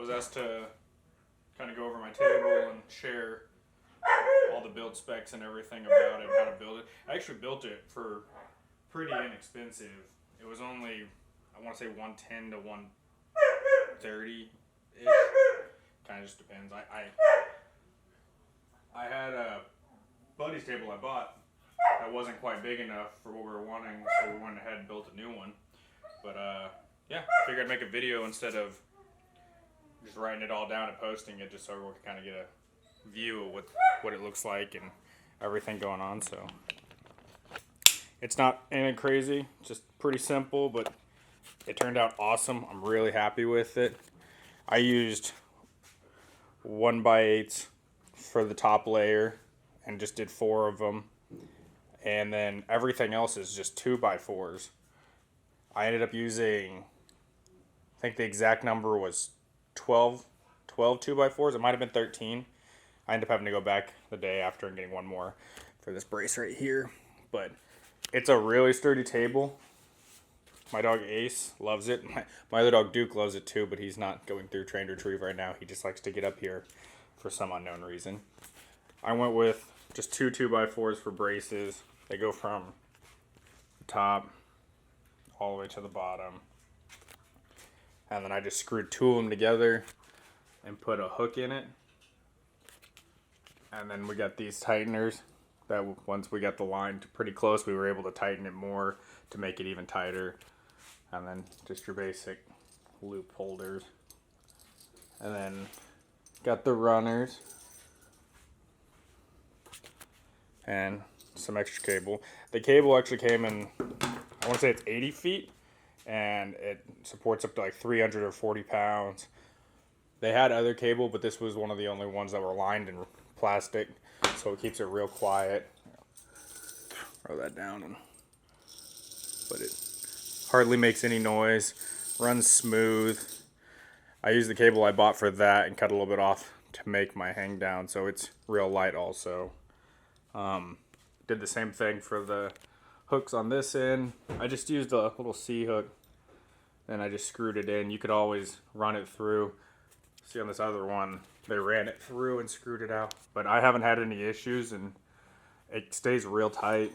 was asked to kind of go over my table and share all the build specs and everything about it, how to build it. I actually built it for pretty inexpensive. It was only, I want to say 110 to 130 ish. Kind of just depends. I had a buddy's table I bought that wasn't quite big enough for what we were wanting, so we went ahead and built a new one. But yeah, figured I'd make a video instead of just writing it all down and posting it, just so everyone can kind of get a view of what it looks like and everything going on. So it's not anything crazy, just pretty simple, but it turned out awesome. I'm really happy with it. I used 1x8s for the top layer and just did 4 of them, and then everything else is just 2x4s. I ended up using, I think the exact number was 12 2x4s. It might have been 13. I ended up having to go back the day after and getting one more for this brace right here. But it's a really sturdy table. My dog Ace loves it. My other dog Duke loves it too, but he's not going through trained retrieve right now. He just likes to get up here for some unknown reason. I went with just 2 2x4s for braces. They go from the top all the way to the bottom. And then I just screwed 2 of them together and put a hook in it. And then we got these tighteners that once we got the line to pretty close, we were able to tighten it more to make it even tighter. And then just your basic loop holders. And then got the runners. And some extra cable. The cable actually came in, I want to say it's 80 feet. And it supports up to like 340 pounds. They had other cable, but this was one of the only ones that were lined in plastic, so it keeps it real quiet. Throw that down, but it hardly makes any noise, runs smooth. I used the cable I bought for that and cut a little bit off to make my hang down, so it's real light also. Did the same thing for the hooks on this end. I just used a little C hook and I just screwed it in. You could always run it through. See on this other one, they ran it through and screwed it out. But I haven't had any issues and it stays real tight.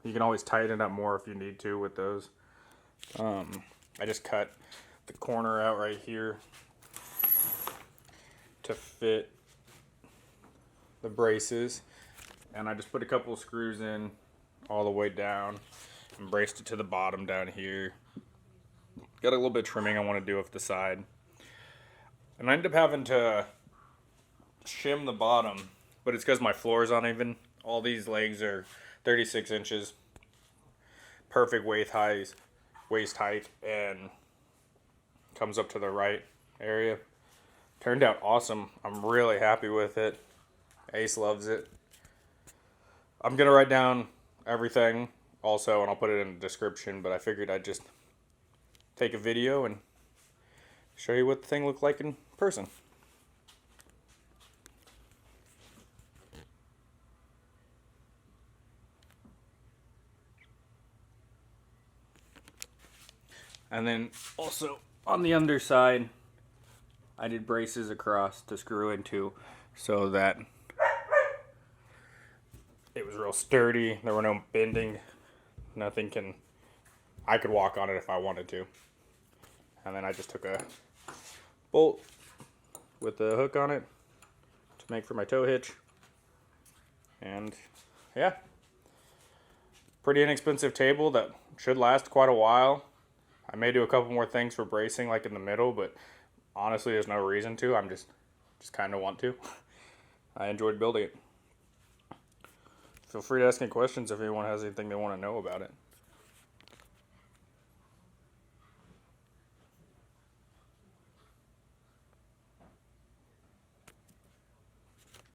You can always tighten it up more if you need to with those. I just cut the corner out right here to fit the braces. And I just put a couple of screws in all the way down and braced it to the bottom down here. Got a little bit of trimming I want to do off the side. And I ended up having to shim the bottom, but it's because my floor is uneven. All these legs are 36 inches, perfect waist height, and comes up to the right area. Turned out awesome. I'm really happy with it. Ace loves it. I'm going to write down everything also, and I'll put it in the description, but I figured I'd just take a video and show you what the thing looked like in person. And then also on the underside, I did braces across to screw into so that it was real sturdy. There were no bending. I could walk on it if I wanted to. And then I just took a bolt with the hook on it to make for my tow hitch. And yeah, pretty inexpensive table that should last quite a while. I may do a couple more things for bracing like in the middle, but honestly there's no reason to. I'm just kind of want to. I enjoyed building it. Feel free to ask any questions if anyone has anything they want to know about it.